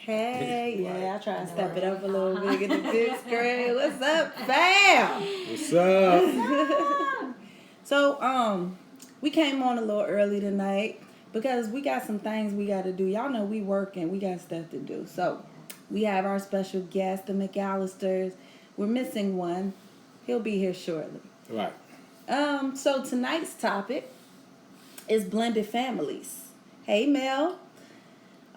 Hey, yeah, I try to step it up a little bit, get the big screen. What's up, fam? What's up? So, we came on a little early tonight because we got some things we got to do. Y'all know we working, we got stuff to do. So, we have our special guest, the McAllisters. We're missing one. He'll be here shortly. Right. So tonight's topic is blended families. Hey, Mel.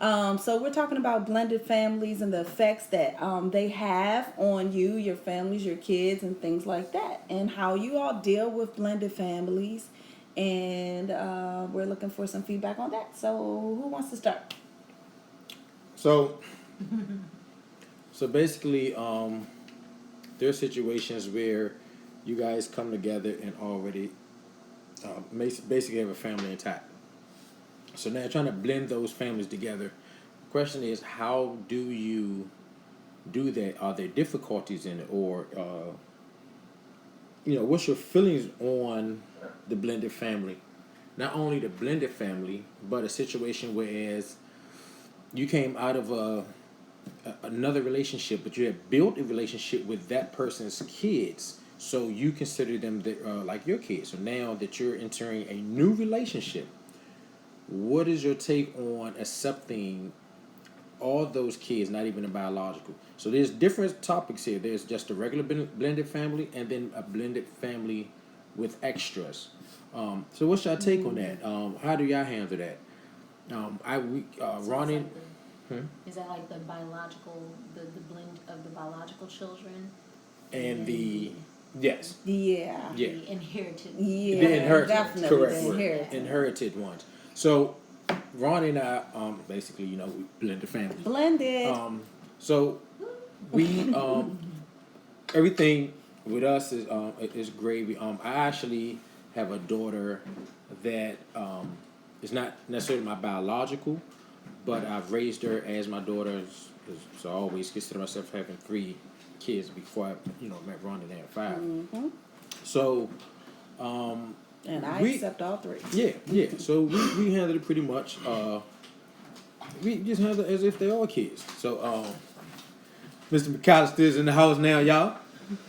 So we're talking about blended families and the effects that they have on you, your families, your kids, and things like that, and how you all deal with blended families. And we're looking for some feedback on that. So who wants to start? So basically, there are situations where you guys come together and already basically have a family intact. So now trying to blend those families together. The question is, how do you do that? Are there difficulties in it, or what's your feelings on the blended family? Not only the blended family, but a situation whereas you came out of another relationship, but you had built a relationship with that person's kids, so you consider them like your kids. So now that you're entering a new relationship, what is your take on accepting all those kids, not even a biological? So there's different topics here. There's just a regular blended family, and then a blended family with extras. So what's your take on that? How do y'all handle that? Ronnie. Is that like the biological, the blend of the biological children? And the yes. Yeah. The inherited. Yeah. The inherited. Definitely Correct. the inherited. Inherited ones. So Ronnie and I, basically, we blend the family. Blended. So we everything with us is gravy. I actually have a daughter that is not necessarily my biological, but I've raised her as my daughter. So I always consider myself having 3 kids before I, met Ronnie and had 5. Mm-hmm. So, and I accept all 3. Yeah. So we handle it pretty much. We just handle it as if they're all kids. So, Mr. McAllister's in the house now, y'all.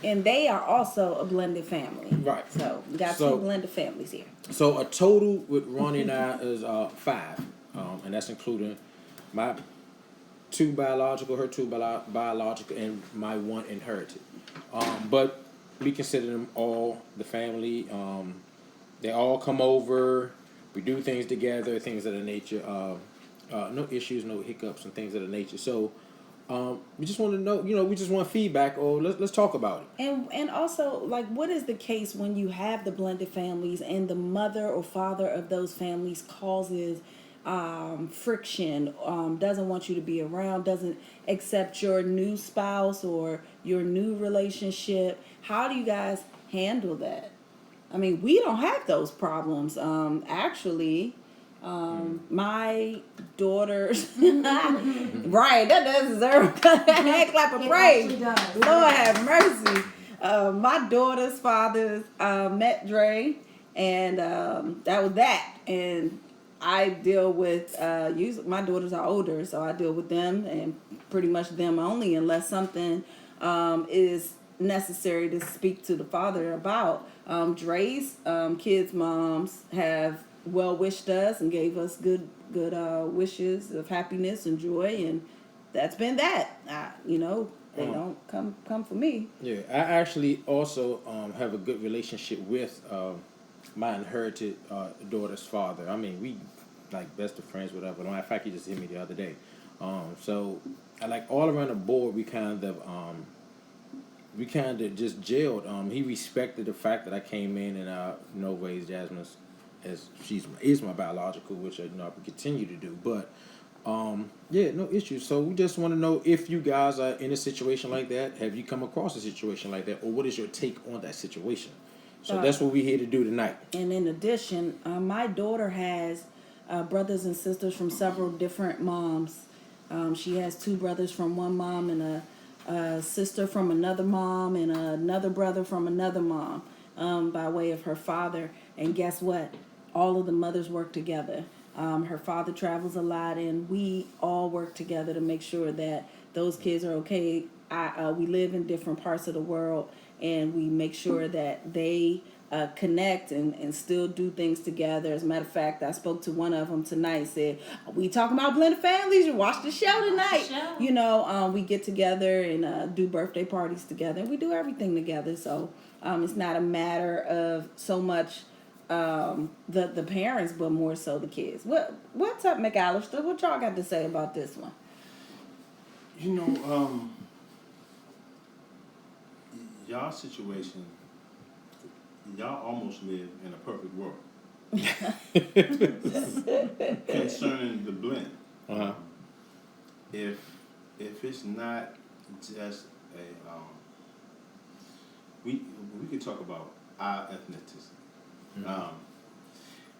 And they are also a blended family. Right. So we got 2 blended families here. So a total with Ronnie and I is 5, and that's including my 2 biological, her 2 biological, and my 1 inherited. But we consider them all the family. They all come over. We do things together, things of the nature. No issues, no hiccups, and things of the nature. So we just want to know, we just want feedback, or let's talk about it. And also, like, what is the case when you have the blended families and the mother or father of those families causes friction, doesn't want you to be around, doesn't accept your new spouse or your new relationship? How do you guys handle that? I mean, we don't have those problems. Actually, my daughters, right, that does deserve a hand clap of praise. Lord have mercy. My daughter's fathers met Dre, and that was that. And I deal with, my daughters are older, so I deal with them and pretty much them only, unless something is necessary to speak to the father about. Dre's kids' moms have well wished us and gave us good wishes of happiness and joy, and that's been that. They don't come for me. Yeah, I actually also have a good relationship with my inherited daughter's father. I mean, we like best of friends, whatever. Matter of fact, he just hit me the other day. So I like all around the board, we kind of just gelled. He respected the fact that I came in and raised Jasmine as she is my biological, which I continue to do. But no issues. So we just want to know if you guys are in a situation like that. Have you come across a situation like that, or what is your take on that situation? So that's what we're here to do tonight. And in addition, my daughter has brothers and sisters from several different moms. She has 2 brothers from one mom and a sister from another mom and another brother from another mom by way of her father. And guess what? All of the mothers work together. Her father travels a lot, and we all work together to make sure that those kids are okay. We live in different parts of the world, and we make sure that they connect and still do things together. As a matter of fact, I spoke to one of them tonight. Said, "We talking about blended families? You watch the show tonight." show. You know, we get together and do birthday parties together, and we do everything together. So it's not a matter of so much the parents, but more so the kids. What's up, McAllister? What y'all got to say about this one? You know, y'all situation, y'all almost live in a perfect world. Concerning the blend, if it's not just a we could talk about our ethnicity.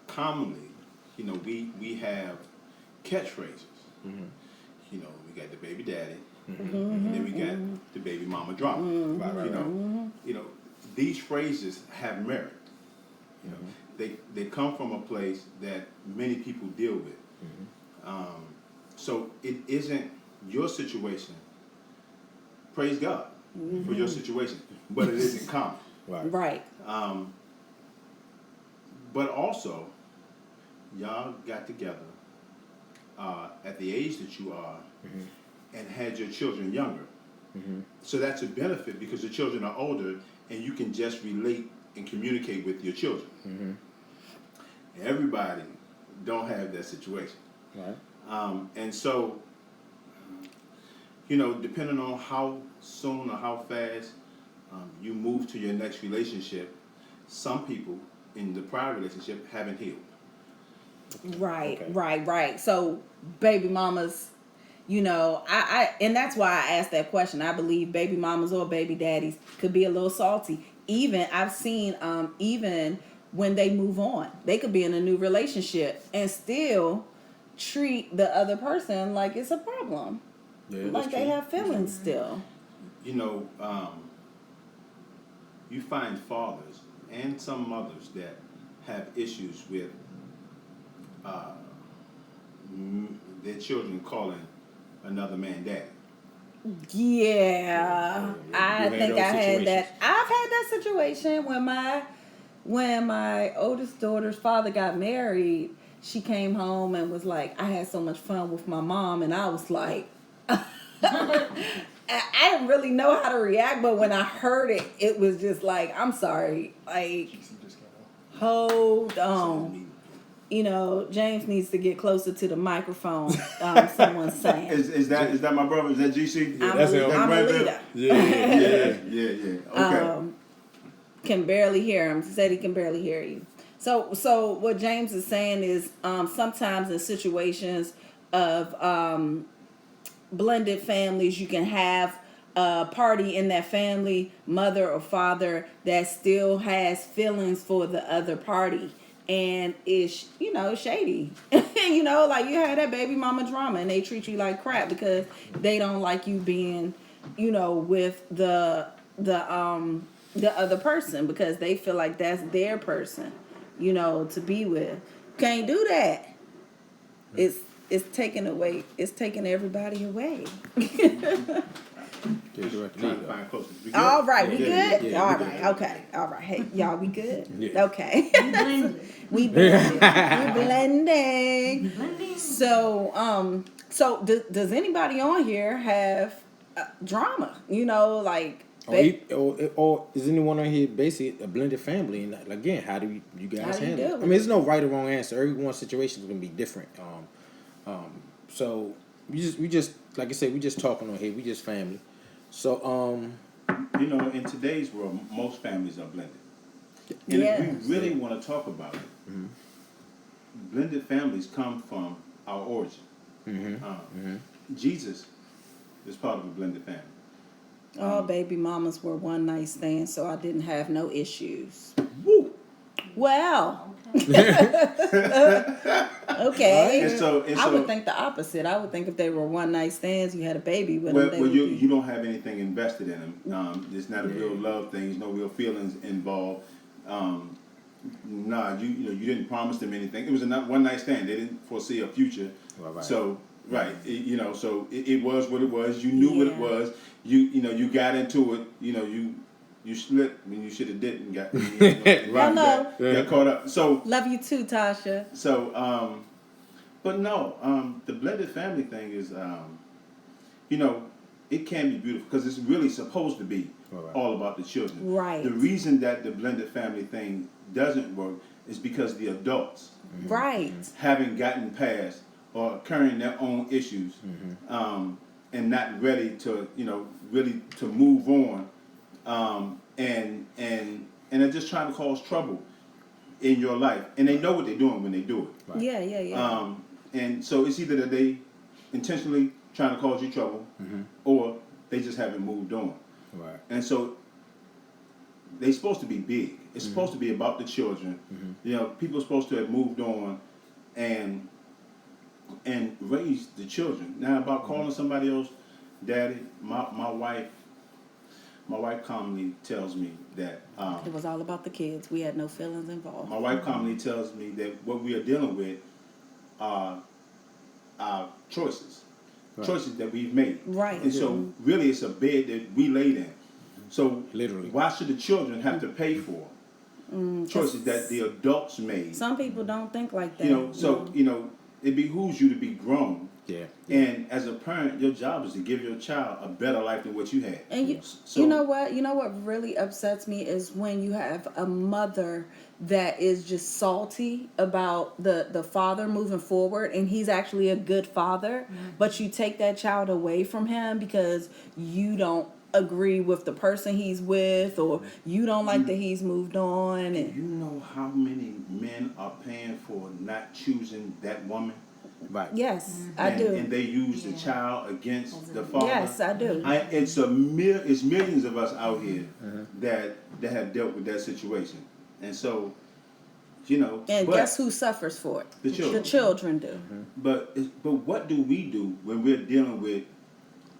Commonly, you know, we have catchphrases. You know, we got the baby daddy, and then we got the baby mama drama. You know, these phrases have merit. You know, they come from a place that many people deal with. So it isn't your situation. Praise God for your situation, but it isn't common. Right. But also, y'all got together at the age that you are and had your children younger. So that's a benefit because the children are older and you can just relate and communicate with your children. Everybody don't have that situation. Right. And so, you know, depending on how soon or how fast you move to your next relationship, some people in the prior relationship haven't healed. Right, Okay. right. So baby mamas, you know, I and that's why I asked that question. I believe baby mamas or baby daddies could be a little salty. Even I've seen even when they move on, they could be in a new relationship and still treat the other person like it's a problem. Yeah, Like they have feelings still. You know, you find fathers and some mothers that have issues with their children calling another man daddy. Yeah, I You had think those I had situations? that. I've had that situation when my oldest daughter's father got married. She came home and was like, "I had so much fun with my mom," and I was like, I didn't really know how to react, but when I heard it, it was just like, I'm sorry, like, hold on. You know, James needs to get closer to the microphone. Someone's saying. Is that my brother? Is that GC? I'm that's a him. leader. Yeah. Okay. Can barely hear him. He said he can barely hear you. So what James is saying is sometimes in situations of blended families, you can have a party in that family, mother or father, that still has feelings for the other party. And it's, you know, shady. You know, like you had that baby mama drama and they treat you like crap because they don't like you being, you know, with the other person because they feel like that's their person, you know, to be with. Can't do that. It's taking everybody away. Trying to find closer. We good? All right, we good? yeah, All we right, good. okay. All right. Hey, y'all, we good? Yeah. Okay. We blended. We blended. We blending. Blending. So does anybody on here have drama? You know, like Or is anyone on here basically a blended family? And again, how do you guys How do you handle deal it? I with mean, there's no right or wrong answer. Everyone's situation is gonna be different. So we just like I said, we just talking on here. We just family. So You know, in today's world, most families are blended. And Yes. if we really want to talk about it, blended families come from our origin. Jesus is part of a blended family. all baby mamas were one night stands, so I didn't have no issues. Woo! Well, And okay. so, I would think the opposite. I would think if they were one night stands, you had a baby with well, them. They well would be... you don't have anything invested in them. It's not a real love thing. There's no real feelings involved. nah, you didn't promise them anything. It was a one night stand. They didn't foresee a future. Right. So right, so it was what it was. You knew what it Yeah. was. You got into it. You slipped when you should have didn't got. Hello. Got caught up. So Love you too, Tasha. but no, the blended family thing is, it can be beautiful because it's really supposed to be all about the children. Right. The reason that the blended family thing doesn't work is because the adults Right. haven't gotten past or carrying their own issues, and not ready to, really to move on, and they're just trying to cause trouble in your life, and they know what they're doing when they do it. Right. Yeah. And so it's either that they intentionally trying to cause you trouble, or they just haven't moved on. Right. And so they're supposed to be big. It's supposed to be about the children. People are supposed to have moved on and raised the children. Now about calling somebody else daddy, my wife commonly tells me that It was all about the kids. We had no feelings involved. my wife commonly tells me that what we are dealing with are choices. Choices that we've made. Right. And so really it's a bed that we laid in. So Literally. why should the children have to pay for choices that the adults made? Some people don't think like that. So it behooves you to be grown. Yeah. And as a parent, your job is to give your child a better life than what you had. And you know what really upsets me is when you have a mother that is just salty about the father moving forward, and he's actually a good father, but you take that child away from him because you don't agree with the person he's with, or you don't like that he's moved on. And you know how many men are paying for not choosing that woman? Right. yes, I do. And they use the child against the father. Yes, I do. It's millions of us out here that have dealt with that situation, and so And guess who suffers for it? The children. The children do. But what do we do when we're dealing with?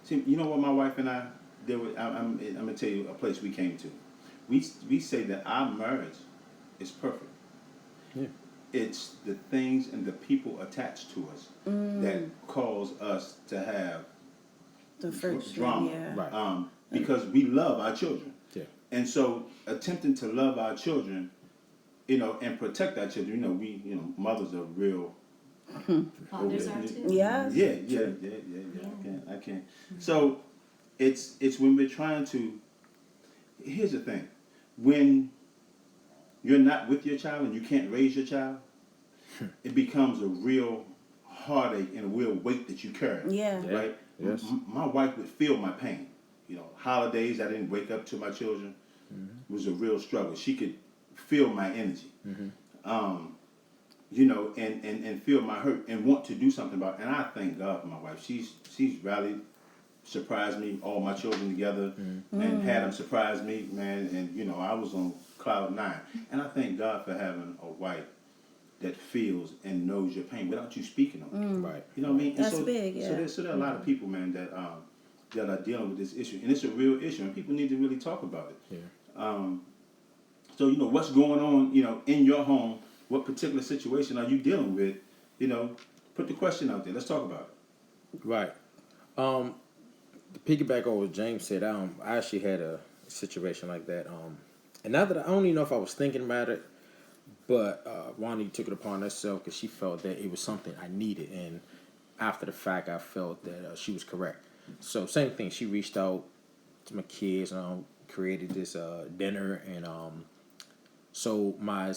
See, you know what my wife and I deal with. I'm gonna tell you a place we came to. We say that our marriage is perfect. Yeah. It's the things and the people attached to us that cause us to have The friction, drama. yeah. Right. Because we love our children. Yeah. And so attempting to love our children, and protect our children, mothers are real. Fathers are too. Yes. Yeah. I can't. So it's when we're trying to. Here's the thing, when you're not with your child and you can't raise your child, it becomes a real heartache and a real weight that you carry. Yeah. Right. Yes. My wife would feel my pain. Holidays I didn't wake up to my children was a real struggle. She could feel my energy. And feel my hurt and want to do something about it. And I thank God for my wife. She's rallied, surprised me, all my children together, and had them surprise me, man. And I was on cloud 9. And I thank God for having a wife that feels and knows your pain without you speaking on it. Right. You know what I mean? And That's big, yeah. So there are a lot of people, man, that are dealing with this issue, and it's a real issue, and people need to really talk about it. Yeah. So what's going on, in your home. What particular situation are you dealing with? Put the question out there. Let's talk about it. Right. To piggyback on what James said, I actually had a situation like that. And now that I don't even know if I was thinking about it, but Ronnie took it upon herself because she felt that it was something I needed, and after the fact, I felt that she was correct. So same thing. She reached out to my kids, created this dinner, and so my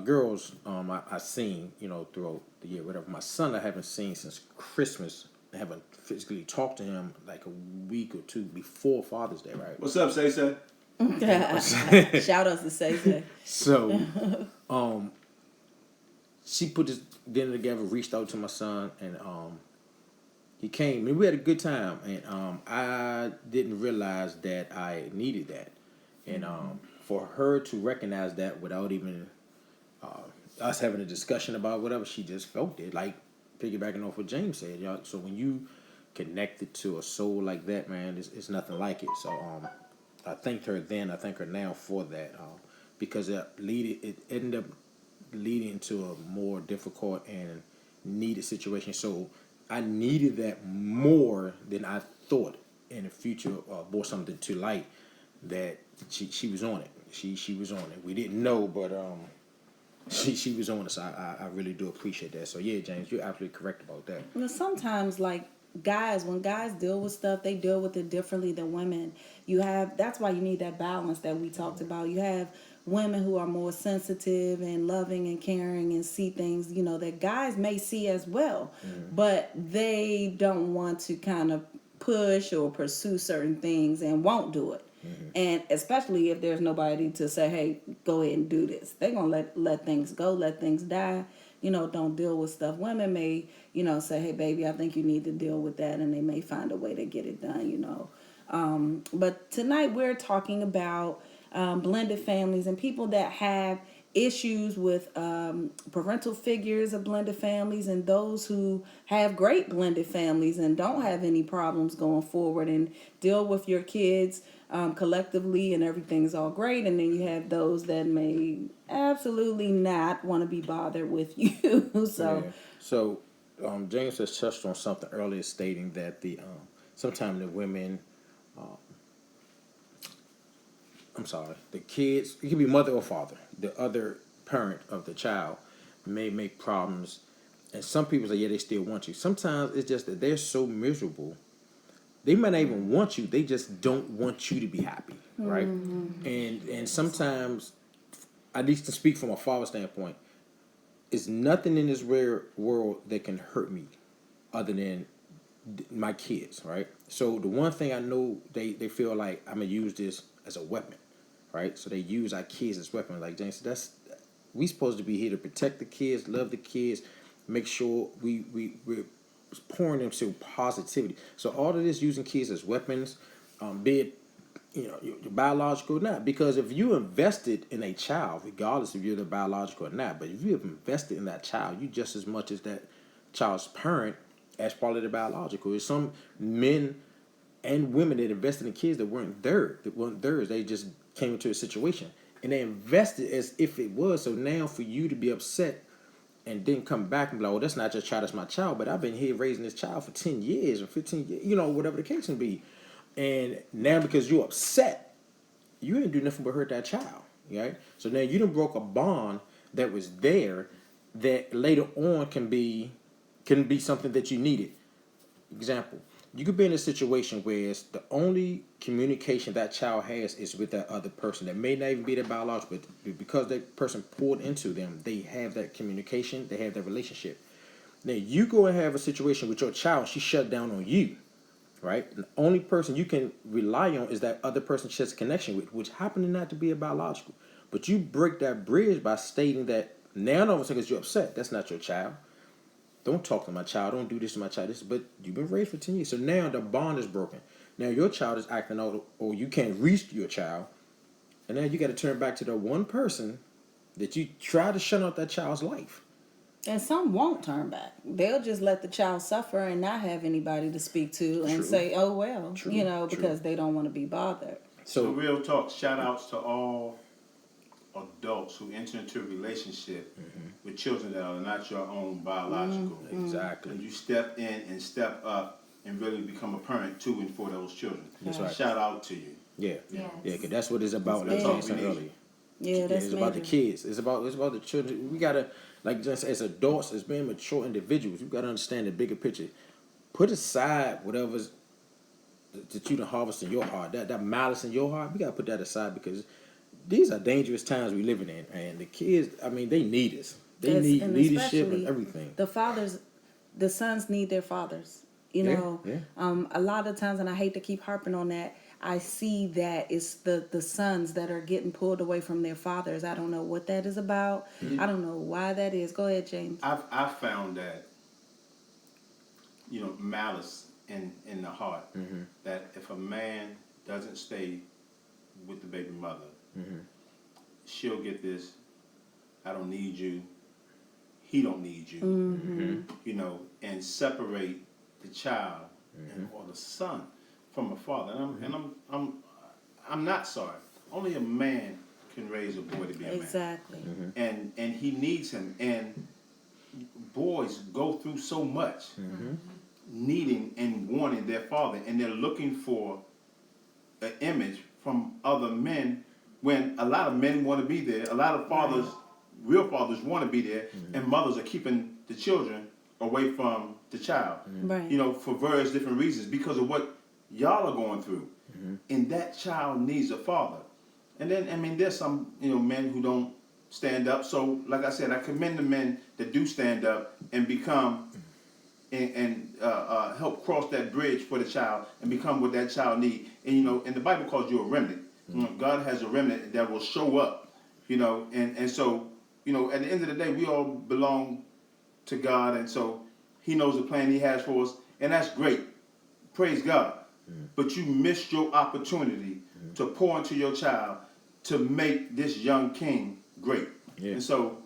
girls, I seen throughout the year, whatever. My son I haven't seen since Christmas. I haven't physically talked to him like a week or two before Father's Day, right? What's up, Say? Shout outs to Say. So, she put this dinner together, reached out to my son, and he came, and we had a good time. And I didn't realize that I needed that, and for her to recognize that without even us having a discussion about whatever, she just felt it. Like piggybacking off what James said, y'all. So when you connected to a soul like that, man, it's nothing like it. So I thanked her then. I thank her now for that. because it ended up leading to a more difficult and needed situation. So I needed that more than I thought in the future, brought something to light that she was on it. She was on it. We didn't know, but she was on it. So I really do appreciate that. So yeah, James, you're absolutely correct about that. You know, sometimes like when guys deal with stuff, they deal with it differently than women. That's why you need that balance that we talked about. You have women who are more sensitive and loving and caring and see things, that guys may see as well, but they don't want to kind of push or pursue certain things and won't do it. And especially if there's nobody to say, hey, go ahead and do this. They're going to let things go, let things die. Don't deal with stuff. Women may, say, hey, baby, I think you need to deal with that. And they may find a way to get it done, But tonight we're talking about blended families and people that have issues with parental figures of blended families, and those who have great blended families and don't have any problems going forward and deal with your kids collectively and everything's all great. And then you have those that may absolutely not want to be bothered with you. So Yeah. So James has touched on something earlier, stating that sometimes the women, the kids, it can be mother or father, the other parent of the child may make problems, and some people say, yeah, they still want you. Sometimes it's just that they're so miserable, they might not even want you, they just don't want you to be happy, right? And sometimes, at least to speak from a father standpoint, it's nothing in this rare world that can hurt me other than my kids, right? So the one thing I know, they feel like I'm gonna use this as a weapon, right? So they use our kids as weapons. Like James said, we supposed to be here to protect the kids, love the kids, make sure we're pouring them to positivity. So all of this using kids as weapons, be it your biological or not, because if you invested in a child, regardless if you're the biological or not, but if you have invested in that child, you just as much as that child's parent as part of the biological. There's some men and women that invested in kids that weren't theirs. They just came into a situation and they invested as if it was. So now for you to be upset and then come back and be like, oh, that's not your child, that's my child, but I've been here raising this child for 10 years or 15 years, whatever the case can be. And now because you're upset, you ain't do nothing but hurt that child, right? So now you done broke a bond that was there that later on can be something that you needed. Example, you could be in a situation where it's the only communication that child has is with that other person that may not even be their biological, but because that person poured into them, they have that communication, they have that relationship. Now you go and have a situation with your child, she shut down on you, right? And the only person you can rely on is that other person she has a connection with, which happen to not to be a biological. But you break that bridge by stating that now all of a sudden you're upset. That's not your child. Don't talk to my child. Don't do this to my child. But you've been raised for 10 years. So now the bond is broken. Now your child is acting out, or you can't reach your child. And now you got to turn back to the one person that you try to shut out that child's life. And some won't turn back. They'll just let the child suffer and not have anybody to speak to and say, oh, well, because they don't want to be bothered. So real talk, shout outs to all adults who enter into a relationship with children that are not your own biological. Exactly. And you step in and step up and really become a parent to and for those children. That's right. Shout out to you. Yeah. Yes. Yeah, because that's what it's about. Like I said earlier. Yeah, that's it's about the kids. It's about the children. We gotta, like just as adults, as being mature individuals, we gotta understand the bigger picture. Put aside whatever's that you done harvest in your heart, that malice in your heart. We gotta put that aside because these are dangerous times we living in, and the kids. I mean, they need us. They need leadership and everything. The sons need their fathers. A lot of times, and I hate to keep harping on that, I see that it's the sons that are getting pulled away from their fathers. I don't know what that is about. I don't know why that is. Go ahead, James. I've found that, malice in the heart, that if a man doesn't stay with the baby mother, she'll get this, I don't need you, he don't need you, and separate the child or the son from a father. And I'm not sorry. Only a man can raise a boy to be a man. Exactly. And he needs him. And boys go through so much needing and wanting their father, and they're looking for an image from other men when a lot of men want to be there. A lot of fathers, real fathers, want to be there, and mothers are keeping the children away from the child. Right. You know, for various different reasons because of what y'all are going through. And that child needs a father. And then, I mean, there's some, you know, men who don't stand up. So, like I said, I commend the men that do stand up and become and help cross that bridge for the child and become what that child needs. And, you know, and the Bible calls you a remnant. You know, God has a remnant that will show up, you know. And so, you know, at the end of the day, we all belong to God. And so he knows the plan he has for us. And that's great. Praise God. But you missed your opportunity to pour into your child to make this young king great. Yeah. And so,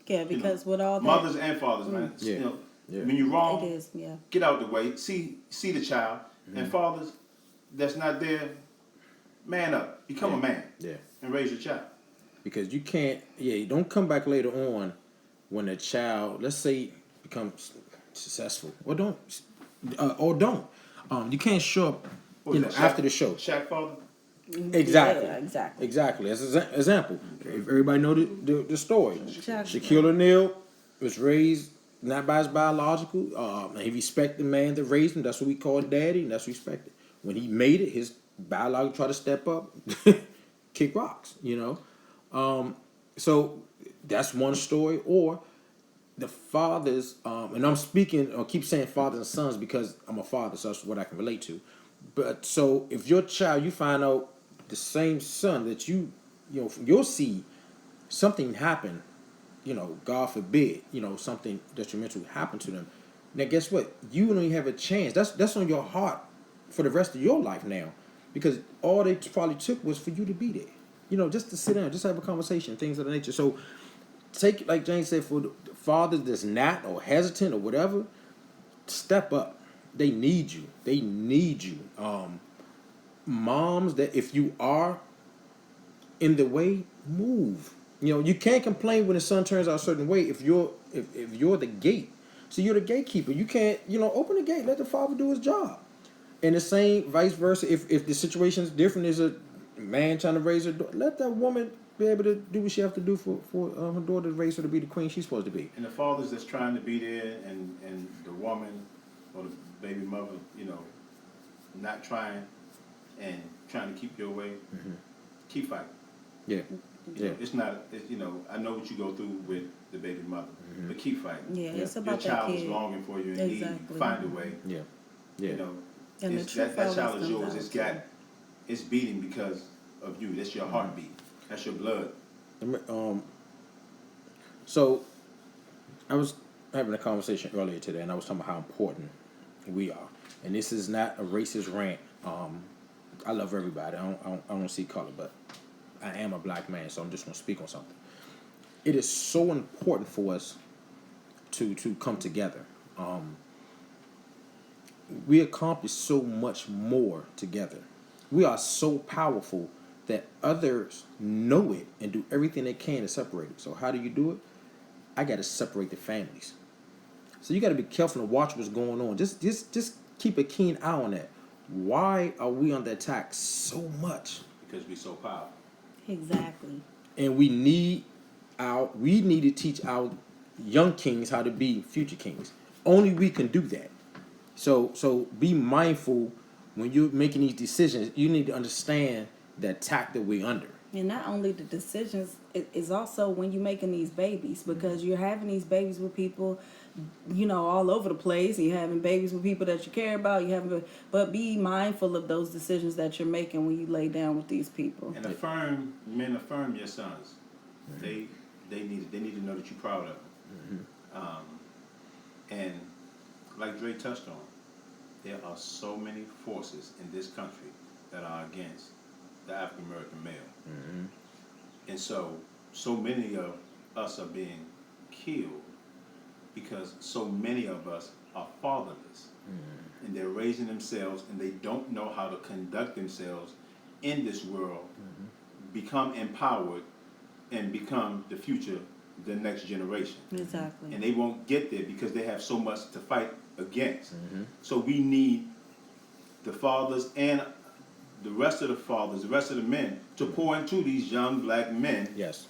yeah, because with all that, mothers and fathers, man, you know, when you're wrong, it is, get out the way, see the child, and fathers that's not there, man up, become a man, and raise your child. Because you can't, don't come back later on when the child, let's say, becomes successful, or don't. You can't show up, after the show. Shaq father. Exactly. Yeah, Exactly. As an example, if everybody know the story, Exactly. Shaquille O'Neal was raised not by his biological. He respected the man that raised him. That's what we call daddy, and that's respected. When he made it, his biological tried to step up, kick rocks. You know, so that's one story. Or the fathers, and I'm speaking, or keep saying fathers and sons because I'm a father, so that's what I can relate to. But so if your child, you find out the same son that you know, from your seed, something happened, you know, God forbid, you know, something detrimental happened to them. Now, guess what? You don't even have a chance. That's on your heart for the rest of your life now, because all they probably took was for you to be there, you know, just to sit down, just have a conversation, things of that nature. So take, like James said, for the fathers that's not or hesitant or whatever, step up. They need you. They need you. Moms, that if you are in the way, move. You know, you can't complain when the son turns out a certain way if you're the gate. So you're the gatekeeper. You can't, you know, open the gate, let the father do his job. And the same vice versa. If the situation is different, there's a man trying to raise her daughter, let that woman be able to do what she has to do for her daughter to raise her to be the queen she's supposed to be. And the fathers that's trying to be there, and the woman or the baby mother, you know, not trying and trying to keep you away, keep fighting. Yeah. You know, it's not, you know, I know what you go through with the baby mother, but keep fighting. Yeah, it's about your that child kid. is longing for you and need you. Find a way. Yeah. You know, and the truth that child always is yours. comes It's beating because of you. That's your heartbeat. That's your blood. So I was having a conversation earlier today, and I was talking about how important we are. And this is not a racist rant. I love everybody. I don't see color, but I am a black man, so I'm just going to speak on something. It is so important for us to come together. We accomplish so much more together. We are so powerful that others know it and do everything they can to separate it. So how do you do it? I got to separate the families. So you got to be careful to watch what's going on. Just keep a keen eye on that. Why are we under attack so much? Because we're so powerful. Exactly. And we need to teach our young kings how to be future kings. Only we can do that. So be mindful when you're making these decisions. You need to understand the attack that we're under. And not only the decisions, it is also when you're making these babies, because you're having these babies with people, you know, all over the place. You're having babies with people that you care about. But be mindful of those decisions that you're making when you lay down with these people. And affirm your sons. They need to know that you're proud of them. And like Dre touched on, there are so many forces in this country that are against the African American male. And so many of us are being killed because so many of us are fatherless. And they're raising themselves and they don't know how to conduct themselves in this world become empowered and become the future, the next generation. Exactly. And they won't get there because they have so much to fight against. Mm-hmm. So we need the fathers and the rest of the fathers, the rest of the men, to pour into these young black men. Yes.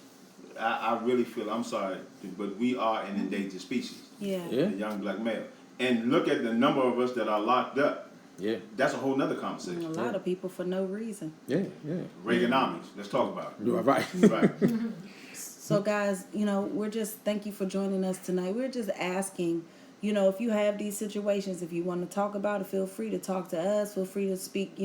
I really feel, I'm sorry, but we are an endangered species. Yeah. Yeah. The young black male. And look at the number of us that are locked up. Yeah. That's a whole nother And conversation. a lot of people for no reason. Yeah. Yeah. Reaganomics. Let's talk about it. You are right. Right. So guys, we're just, thank you for joining us tonight. We're just asking, if you have these situations, if you want to talk about it, feel free to talk to us. Feel free to speak,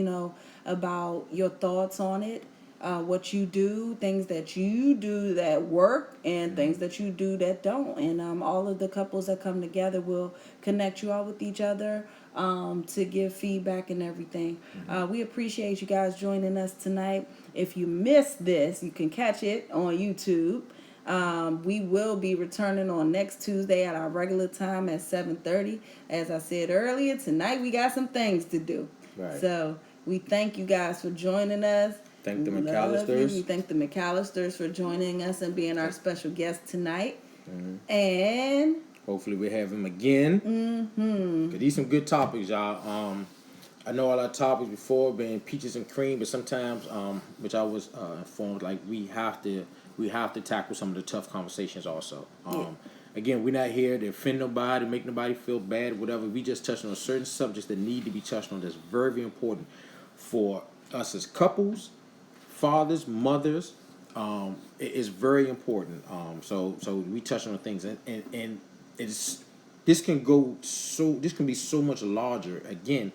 about your thoughts on it, what you do, things that you do that work, and things that you do that don't. And all of the couples that come together will connect you all with each other to give feedback and everything. We appreciate you guys joining us tonight. If you missed this, you can catch it on YouTube. We will be returning on next Tuesday at our regular time at 7:30. As I said earlier, tonight we got some things to do. Right. So we thank you guys for joining us. Thank the We love you. McAllisters. We thank the McAllisters for joining us and being our special guest tonight. Mm-hmm. And Hopefully we have him again. mm-hmm. Cause these some good topics, y'all. I know all our topics before been peaches and cream, but sometimes, which I was informed, like we have to tackle some of the tough conversations also. Again, we're not here to offend nobody, make nobody feel bad, whatever. We just touched on certain subjects that need to be touched on. That's very, very important for us as couples, fathers, mothers. It is very important. So we touch on things, and this can be so much larger. Again,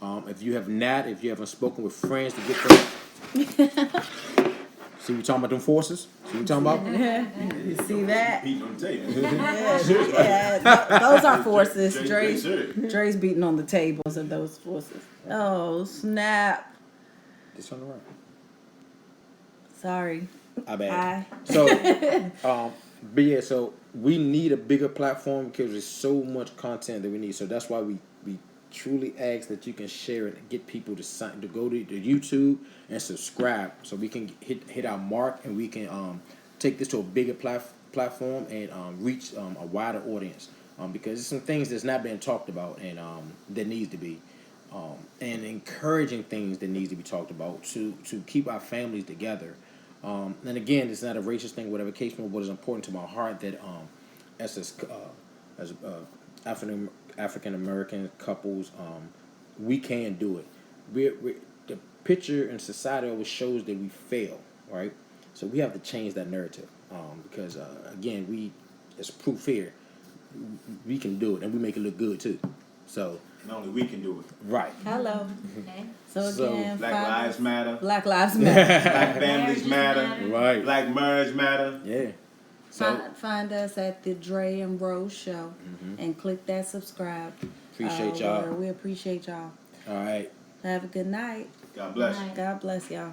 if you haven't spoken with friends to get them. See, we talking about them forces. See, we talking about. You see that? Beating on the table. Yeah, those are forces. Dre's Dre's beating on the tables of those forces. Oh snap! This on the right. Sorry. I bad. Hi. So, but yeah, so we need a bigger platform because there's so much content that we need. So that's why we truly ask that you can share it and get people to go to YouTube and subscribe, so we can hit our mark and we can take this to a bigger platform and reach a wider audience. Because there's some things that's not being talked about and that needs to be, and encouraging things that needs to be talked about to keep our families together. And again, it's not a racist thing, whatever case may be, but it's important to my heart that as African American couples, we can do it. The picture in society always shows that we fail, right? So we have to change that narrative, because again, it's proof here. We can do it, and we make it look good too. So And only we can do it. right. Hello. Okay. So again, Black Lives Matter. Black Lives Matter. Black families Marriages matter. matter. Right. Black marriage matter. Yeah. So Find us at the Dre and Ro Show and click that subscribe. appreciate y'all. We appreciate y'all. All right. Have a good night. God bless. Good night. God bless y'all.